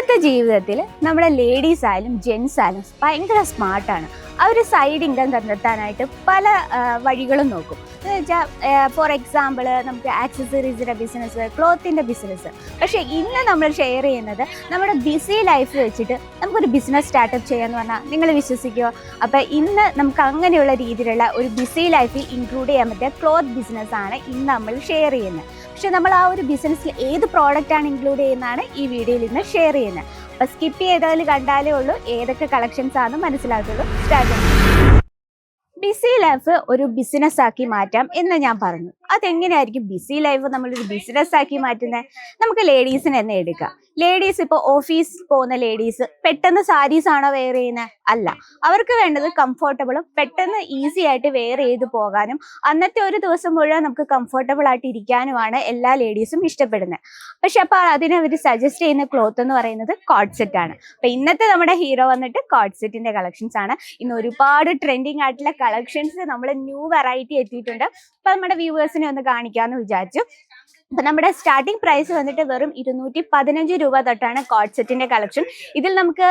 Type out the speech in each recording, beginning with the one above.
ഇന്നത്തെ ജീവിതത്തിൽ നമ്മുടെ ലേഡീസ് ആയാലും ജെൻസ് ആയാലും ഭയങ്കര സ്മാർട്ടാണ്. അവർ സൈഡ് ഇൻകം കണ്ടെത്താനായിട്ട് പല വഴികളും നോക്കും. എന്ന് വെച്ചാൽ ഫോർ എക്സാമ്പിൾ നമുക്ക് ആക്സസറീസിൻ്റെ ബിസിനസ്, ക്ലോത്തിൻ്റെ ബിസിനസ്. പക്ഷേ ഇന്ന് നമ്മൾ ഷെയർ ചെയ്യുന്നത് നമ്മുടെ ബിസി ലൈഫ് വെച്ചിട്ട് നമുക്കൊരു ബിസിനസ് സ്റ്റാർട്ടപ്പ് ചെയ്യാമെന്ന് പറഞ്ഞാൽ നിങ്ങൾ വിശ്വസിക്കുമോ? അപ്പോൾ ഇന്ന് നമുക്ക് അങ്ങനെയുള്ള രീതിയിലുള്ള ഒരു ബിസി ലൈഫിൽ ഇൻക്ലൂഡ് ചെയ്യാൻ പറ്റിയ ക്ലോത്ത് ബിസിനസ്സാണ് ഇന്ന് നമ്മൾ ഷെയർ ചെയ്യുന്നത്. പക്ഷെ നമ്മൾ ആ ഒരു ബിസിനസ്സിൽ ഏത് പ്രോഡക്റ്റാണ് ഇൻക്ലൂഡ് ചെയ്യുന്നതാണ് ഈ വീഡിയോയിൽ ഇന്ന് ഷെയർ ചെയ്യുന്നത്. അപ്പോൾ സ്കിപ്പ് ചെയ്താൽ കണ്ടാലേ ഉള്ളൂ ഏതൊക്കെ കളക്ഷൻസ് ആണെന്ന് മനസ്സിലാക്കുള്ളൂ. സ്റ്റാർട്ട് ചെയ്യാം. ബിസി ലൈഫ് ഒരു ബിസിനസ് ആക്കി മാറ്റാം എന്ന് ഞാൻ പറഞ്ഞു. അതെങ്ങനെയായിരിക്കും ബിസി ലൈഫ് നമ്മളൊരു ബിസിനസ് ആക്കി മാറ്റുന്നത്? നമുക്ക് ലേഡീസിന് തന്നെ എടുക്കാം. ലേഡീസ് ഇപ്പോൾ ഓഫീസിൽ പോകുന്ന ലേഡീസ് പെട്ടെന്ന് സാരീസ് ആണോ വെയർ ചെയ്യുന്നത്? അല്ല. അവർക്ക് വേണ്ടത് കംഫർട്ടബിളും പെട്ടെന്ന് ഈസി ആയിട്ട് വെയർ ചെയ്ത് പോകാനും അന്നത്തെ ഒരു ദിവസം മുഴുവൻ നമുക്ക് കംഫർട്ടബിൾ ആയിട്ട് ഇരിക്കാനുമാണ് എല്ലാ ലേഡീസും ഇഷ്ടപ്പെടുന്നത്. പക്ഷെ അപ്പോൾ അതിന് അവർ സജസ്റ്റ് ചെയ്യുന്ന ക്ലോത്ത് എന്ന് പറയുന്നത് കോഡ് സെറ്റ് ആണ്. അപ്പോൾ ഇന്നത്തെ നമ്മുടെ ഹീറോ വന്നിട്ട് കോഡ് സെറ്റിന്റെ കളക്ഷൻസ് ആണ്. ഇന്ന് ഒരുപാട് ട്രെൻഡിങ് ആയിട്ടുള്ള കളക്ഷൻസ് നമ്മൾ ന്യൂ വെറൈറ്റി എത്തിയിട്ടുണ്ട്. അപ്പോൾ നമ്മുടെ വ്യൂവേഴ്സിനെ ഒന്ന് കാണിക്കാമെന്ന് വിചാരിച്ചു. അപ്പം നമ്മുടെ സ്റ്റാർട്ടിംഗ് പ്രൈസ് വന്നിട്ട് വെറും 215 രൂപ തൊട്ടാണ് കോഡ് സെറ്റിന്റെ കളക്ഷൻ. ഇതിൽ നമുക്ക്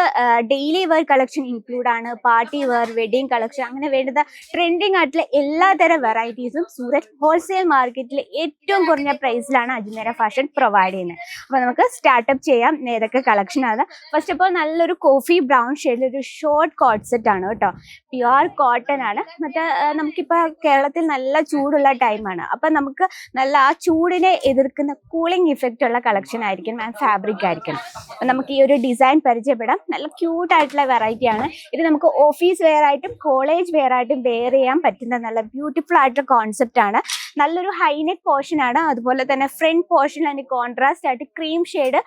ഡെയിലി വെയർ കളക്ഷൻ ഇൻക്ലൂഡ് ആണ്, പാർട്ടി വെയർ, വെഡിങ് കളക്ഷൻ, അങ്ങനെ വേണ്ടുന്ന ട്രെൻഡിങ് ആയിട്ടുള്ള എല്ലാതരം വെറൈറ്റീസും സൂരറ്റ് ഹോൾസെയിൽ മാർക്കറ്റിൽ ഏറ്റവും കുറഞ്ഞ പ്രൈസിലാണ് അജ്മീര ഫാഷൻ പ്രൊവൈഡ് ചെയ്യുന്നത്. അപ്പോൾ നമുക്ക് സ്റ്റാർട്ടപ്പ് ചെയ്യാം. ഏതൊക്കെ കളക്ഷനാണ്? ഫസ്റ്റ് ഓഫ് ഓൾ നല്ലൊരു കോഫി ബ്രൗൺ ഷെയ്ഡിലൊരു ഷോർട്ട് കോഡ് സെറ്റ് ആണ് കേട്ടോ. പ്യുവർ കോട്ടൺ ആണ്. മറ്റേ നമുക്കിപ്പോൾ കേരളത്തിൽ നല്ല ചൂടുള്ള ടൈമാണ്. അപ്പം നമുക്ക് നല്ല ആ ചൂടിനെ എതിർക്കുന്ന കൂളിംഗ് ഇഫക്റ്റ് ഉള്ള കളക്ഷൻ ആയിരിക്കും ആൻഡ് ഫാബ്രിക് ആയിരിക്കണം. അപ്പം നമുക്ക് ഈ ഒരു ഡിസൈൻ പരിചയപ്പെടാം. നല്ല ക്യൂട്ട് ആയിട്ടുള്ള വെറൈറ്റി ആണ്. ഇത് നമുക്ക് ഓഫീസ് വെയർ ആയിട്ടും കോളേജ് വെയർ ആയിട്ടും വെയർ ചെയ്യാൻ പറ്റുന്ന നല്ല ബ്യൂട്ടിഫുൾ ആയിട്ടുള്ള കോൺസെപ്റ്റ് ആണ്. നല്ലൊരു ഹൈനെക്ക് പോർഷൻ ആണ്. അതുപോലെ തന്നെ ഫ്രണ്ട് പോർഷൻ അതിന് കോൺട്രാസ്റ്റ് ആയിട്ട് ക്രീം ഷെയ്ഡ്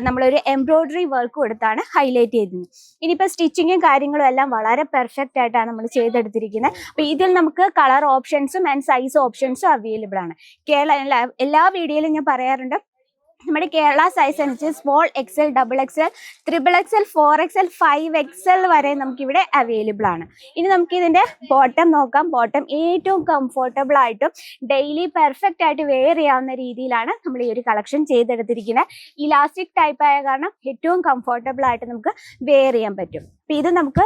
നമ്മളൊരു എംബ്രോയിഡറി വർക്ക് കൊടുത്താണ് ഹൈലൈറ്റ് ചെയ്തത്. ഇനിയിപ്പോൾ സ്റ്റിച്ചിങ്ങും കാര്യങ്ങളും എല്ലാം വളരെ പെർഫെക്റ്റ് ആയിട്ടാണ് നമ്മൾ ചെയ്തെടുത്തിരിക്കുന്നത്. അപ്പോൾ ഇതിൽ നമുക്ക് കളർ ഓപ്ഷൻസും ആൻഡ് സൈസ് ഓപ്ഷൻസും അവൈലബിൾ ആണ്. എല്ലാ വീഡിയോയിലും ഞാൻ പറയാറുണ്ട്, നമ്മുടെ കേരള സൈസ് അനുസരിച്ച് small XL, double XL, triple XL, 4XL, 5XL വരെ നമുക്കിവിടെ അവൈലബിൾ ആണ്. ഇനി നമുക്ക് ഇതിൻ്റെ ബോട്ടം നോക്കാം. ബോട്ടം ഏറ്റവും കംഫർട്ടബിൾ ആയിട്ടും ഡെയിലി പെർഫെക്റ്റ് ആയിട്ട് വെയർ ചെയ്യാവുന്ന രീതിയിലാണ് നമ്മൾ ഈ ഒരു കളക്ഷൻ ചെയ്തെടുത്തിരിക്കുന്നത്. ഇലാസ്റ്റിക് ടൈപ്പ് ആയ കാരണം ഏറ്റവും കംഫർട്ടബിൾ ആയിട്ട് നമുക്ക് വെയർ ചെയ്യാൻ പറ്റും. അപ്പോൾ ഇത് നമുക്ക്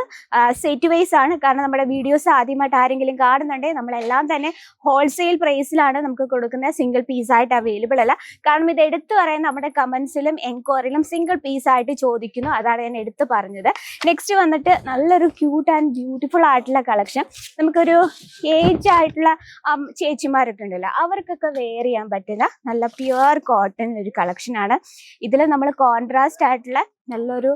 സെറ്റ് വൈസ് ആണ്. കാരണം നമ്മുടെ വീഡിയോസ് ആദ്യമായിട്ട് ആരെങ്കിലും കാണുന്നുണ്ടെങ്കിൽ നമ്മളെല്ലാം തന്നെ ഹോൾസെയിൽ പ്രൈസിലാണ് നമുക്ക് കൊടുക്കുന്നത്. സിംഗിൾ പീസായിട്ട് അവൈലബിൾ അല്ല. കാരണം ഇത് എടുത്തു പറയാൻ നമ്മുടെ കമൻസിലും എൻക്വയറിയിലും സിംഗിൾ പീസായിട്ട് ചോദിക്കുന്നു. അതാണ് ഞാൻ എടുത്ത് പറഞ്ഞത്. നെക്സ്റ്റ് വന്നിട്ട് നല്ലൊരു ക്യൂട്ട് ആൻഡ് ബ്യൂട്ടിഫുൾ ആയിട്ടുള്ള കളക്ഷൻ. നമുക്കൊരു ഏജ് ആയിട്ടുള്ള ചേച്ചിമാരൊക്കെ ഉണ്ടല്ലോ, അവർക്കൊക്കെ വെയർ ചെയ്യാൻ പറ്റുന്ന നല്ല പ്യുവർ കോട്ടൺ ഒരു കളക്ഷനാണ്. ഇതിൽ നമ്മൾ കോൺട്രാസ്റ്റ് ആയിട്ടുള്ള നല്ലൊരു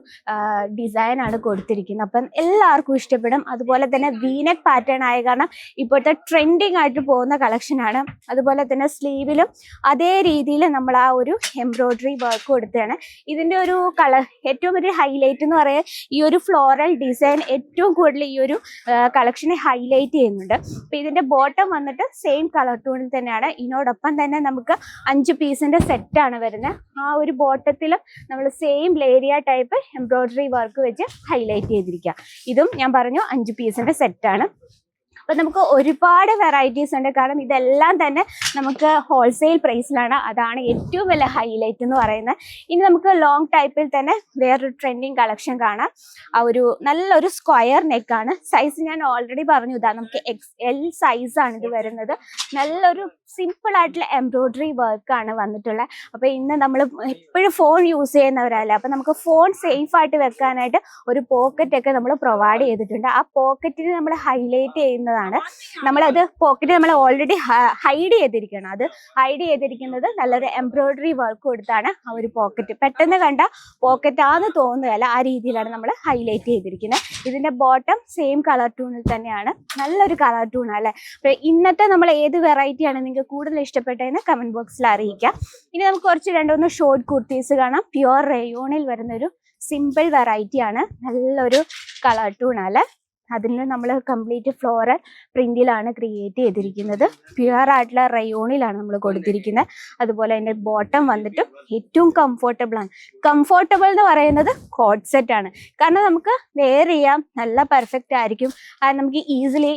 ഡിസൈനാണ് കൊടുത്തിരിക്കുന്നത്. അപ്പം എല്ലാവർക്കും ഇഷ്ടപ്പെടും. അതുപോലെ തന്നെ വീനെക്ക് പാറ്റേൺ ആയ കാരണം ഇപ്പോഴത്തെ ട്രെൻഡിങ് ആയിട്ട് പോകുന്ന കളക്ഷനാണ്. അതുപോലെ തന്നെ സ്ലീവിലും അതേ രീതിയിൽ നമ്മൾ ആ ഒരു എംബ്രോയിഡറി വർക്ക് കൊടുത്തതാണ്. ഇതിൻ്റെ ഒരു ഏറ്റവും ഒരു ഹൈലൈറ്റ് എന്ന് പറയുന്നത് ഈ ഒരു ഫ്ലോറൽ ഡിസൈൻ ഏറ്റവും കൂടുതൽ ഈ ഒരു കളക്ഷനെ ഹൈലൈറ്റ് ചെയ്യുന്നുണ്ട്. അപ്പം ഇതിൻ്റെ ബോട്ടം വന്നിട്ട് സെയിം കളർ ടൂണിൽ തന്നെയാണ്. ഇതിനോടൊപ്പം തന്നെ നമുക്ക് 5 പീസിൻ്റെ സെറ്റാണ് വരുന്നത്. ആ ഒരു ബോട്ടത്തിലും നമ്മൾ സെയിം ലേരിയ ടൈപ്പ് എംബ്രോയിഡറി വർക്ക് വെച്ച് ഹൈലൈറ്റ് ചെയ്തിരിക്കുക. ഇതും ഞാൻ പറഞ്ഞു 5 പീസിന്റെ സെറ്റാണ്. അപ്പം നമുക്ക് ഒരുപാട് വെറൈറ്റീസ് ഉണ്ട്. കാരണം ഇതെല്ലാം തന്നെ നമുക്ക് ഹോൾസെയിൽ പ്രൈസിലാണ്. അതാണ് ഏറ്റവും വലിയ ഹൈലൈറ്റ് എന്ന് പറയുന്നത്. ഇനി നമുക്ക് ലോങ് ടൈപ്പിൽ തന്നെ വേറൊരു ട്രെൻഡിങ് കളക്ഷൻ കാണാം. ആ ഒരു നല്ലൊരു സ്ക്വയർ നെക്കാണ്. സൈസ് ഞാൻ ഓൾറെഡി പറഞ്ഞു, ഇതാ നമുക്ക് XL സൈസാണ് ഇത് വരുന്നത്. നല്ലൊരു സിമ്പിൾ ആയിട്ടുള്ള എംബ്രോയിഡറി വർക്കാണ് വന്നിട്ടുള്ളത്. അപ്പോൾ ഇന്ന് നമ്മൾ എപ്പോഴും ഫോൺ യൂസ് ചെയ്യുന്നവരല്ല, അപ്പം നമുക്ക് ഫോൺ സേഫ് ആയിട്ട് വെക്കാനായിട്ട് ഒരു പോക്കറ്റ് ഒക്കെ നമ്മൾ പ്രൊവൈഡ് ചെയ്തിട്ടുണ്ട്. ആ പോക്കറ്റിന് നമ്മൾ ഹൈലൈറ്റ് ചെയ്യുന്നതാണ്. നമ്മളത് പോക്കറ്റ് നമ്മൾ ഓൾറെഡി ഹൈഡ് ചെയ്തിരിക്കണം. അത് ഹൈഡ് ചെയ്തിരിക്കുന്നത് നല്ലൊരു എംബ്രോയിഡറി വർക്ക് കൊടുത്താണ് ആ ഒരു പോക്കറ്റ്. പെട്ടെന്ന് കണ്ട പോക്കറ്റ് ആണെന്ന് തോന്നുകയല്ല, ആ രീതിയിലാണ് നമ്മൾ ഹൈലൈറ്റ് ചെയ്തിരിക്കുന്നത്. ഇതിൻ്റെ ബോട്ടം സെയിം കളർ ടൂണിൽ തന്നെയാണ്. നല്ലൊരു കളർ ടൂണാണ് അല്ലേ? അപ്പോൾ ഇന്നത്തെ നമ്മൾ ഏത് വെറൈറ്റിയാണ് നിങ്ങൾക്ക് കൂടുതൽ ഇഷ്ടപ്പെട്ടതെന്ന് കമൻറ്റ് ബോക്സിൽ അറിയിക്കാം. ഇനി നമുക്ക് കുറച്ച് 2-3 ഷോർട്ട് കുർത്തീസ് കാണാം. പ്യുവർ റയോണിൽ വരുന്നൊരു സിമ്പിൾ വെറൈറ്റി ആണ്. നല്ലൊരു കളർ ടൂണാണ്. അതിൽ നമ്മൾ കംപ്ലീറ്റ് ഫ്ലോറൽ പ്രിന്റിലാണ് ക്രിയേറ്റ് ചെയ്തിരിക്കുന്നത്. പ്യുവർ ആയിട്ടുള്ള റയോണിലാണ് നമ്മൾ കൊടുത്തിരിക്കുന്നത്. അതുപോലെ അതിൻ്റെ ബോട്ടം വന്നിട്ട് ഏറ്റവും കംഫോർട്ടബിൾ ആണ്. കംഫോർട്ടബിൾ എന്ന് പറയുന്നത് കോഡ് സെറ്റ് ആണ്. കാരണം നമുക്ക് വെയർ ചെയ്യാം, നല്ല പെർഫെക്റ്റ് ആയിരിക്കും. നമുക്ക് ഈസിലി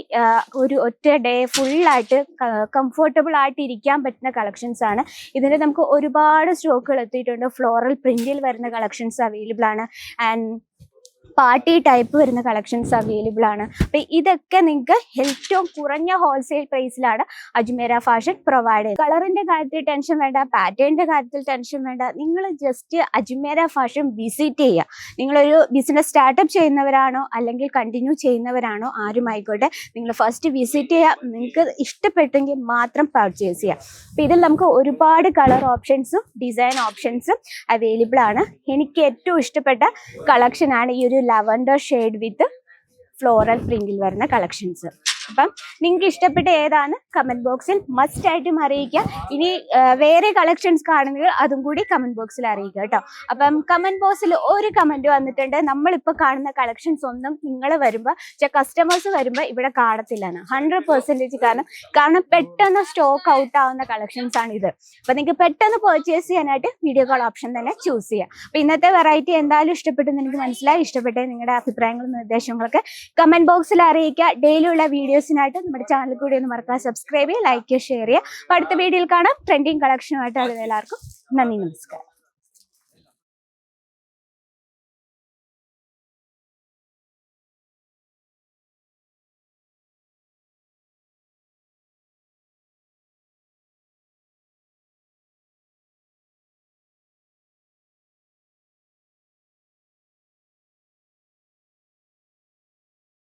ഒരു ഒറ്റ ഡേ ഫുള്ളായിട്ട് കംഫോർട്ടബിൾ ആയിട്ട് ഇരിക്കാൻ പറ്റുന്ന കളക്ഷൻസ് ആണ്. ഇതിൽ നമുക്ക് ഒരുപാട് സ്റ്റോക്കുകൾ എത്തിയിട്ടുണ്ട്. ഫ്ലോറൽ പ്രിന്റിൽ വരുന്ന കളക്ഷൻസ് അവൈലബിൾ ആണ്. ആൻഡ് പാർട്ടി ടൈപ്പ് വരുന്ന കളക്ഷൻസ് അവൈലബിൾ ആണ്. അപ്പം ഇതൊക്കെ നിങ്ങൾക്ക് ഏറ്റവും കുറഞ്ഞ ഹോൾസെയിൽ പ്രൈസിലാണ് അജ്മീര ഫാഷൻ പ്രൊവൈഡ് ചെയ്യുന്നത്. കളറിൻ്റെ കാര്യത്തിൽ ടെൻഷൻ വേണ്ട, പാറ്റേണിൻ്റെ കാര്യത്തിൽ ടെൻഷൻ വേണ്ട. നിങ്ങൾ ജസ്റ്റ് അജ്മീര ഫാഷൻ വിസിറ്റ് ചെയ്യുക. നിങ്ങളൊരു ബിസിനസ് സ്റ്റാർട്ടപ്പ് ചെയ്യുന്നവരാണോ അല്ലെങ്കിൽ കണ്ടിന്യൂ ചെയ്യുന്നവരാണോ ആരുമായിക്കോട്ടെ, നിങ്ങൾ ഫസ്റ്റ് വിസിറ്റ് ചെയ്യുക. നിങ്ങൾക്ക് ഇഷ്ടപ്പെട്ടെങ്കിൽ മാത്രം പർച്ചേസ് ചെയ്യുക. അപ്പം ഇതിൽ നമുക്ക് ഒരുപാട് കളർ ഓപ്ഷൻസും ഡിസൈൻ ഓപ്ഷൻസും അവൈലബിൾ ആണ്. എനിക്ക് ഏറ്റവും ഇഷ്ടപ്പെട്ട കളക്ഷനാണ് ഈ ഒരു lavender shade with floral പ്രിന്റിൽ വരുന്ന കളക്ഷൻസ്. അപ്പം നിങ്ങൾക്ക് ഇഷ്ടപ്പെട്ട ഏതാണ് കമന്റ് ബോക്സിൽ മസ്റ്റ് ആയിട്ടും അറിയിക്കുക. ഇനി വേറെ കളക്ഷൻസ് കാണുന്നത് അതും കൂടി കമന്റ് ബോക്സിൽ അറിയിക്കുക കേട്ടോ. അപ്പം കമന്റ് ബോക്സിൽ ഒരു കമന്റ് വന്നിട്ടുണ്ട്, നമ്മളിപ്പോൾ കാണുന്ന കളക്ഷൻസ് ഒന്നും നിങ്ങൾ വരുമ്പോൾ കസ്റ്റമേഴ്സ് വരുമ്പോൾ ഇവിടെ കാണത്തില്ലെന്ന്. 100% കാരണം പെട്ടെന്ന് സ്റ്റോക്ക് ഔട്ട് ആവുന്ന കളക്ഷൻസ് ആണ് ഇത്. അപ്പം നിങ്ങൾക്ക് പെട്ടെന്ന് പർച്ചേസ് ചെയ്യാനായിട്ട് വീഡിയോ കോൾ ഓപ്ഷൻ തന്നെ ചൂസ് ചെയ്യാം. അപ്പം ഇന്നത്തെ വെറൈറ്റി എന്തായാലും ഇഷ്ടപ്പെട്ടെന്ന് എനിക്ക് മനസ്സിലായി. ഇഷ്ടപ്പെട്ട നിങ്ങളുടെ അഭിപ്രായങ്ങളും നിർദ്ദേശങ്ങളൊക്കെ കമന്റ് ബോക്സിൽ അറിയിക്കുക. ഡെയിലിയുള്ള വീഡിയോസിനായിട്ട് നമ്മുടെ ചാനൽ കൂടി ഒന്ന് മറക്കാതെ സബ്സ്ക്രൈബ് ചെയ്യുക, ലൈക്ക് ചെയ്യുക, ഷെയർ ചെയ്യുക. അപ്പോൾ അടുത്ത വീഡിയോയിൽ കാണാം ട്രെൻഡിങ് കളക്ഷനുമായിട്ട്. എല്ലാവർക്കും നന്ദി, നമസ്കാരം.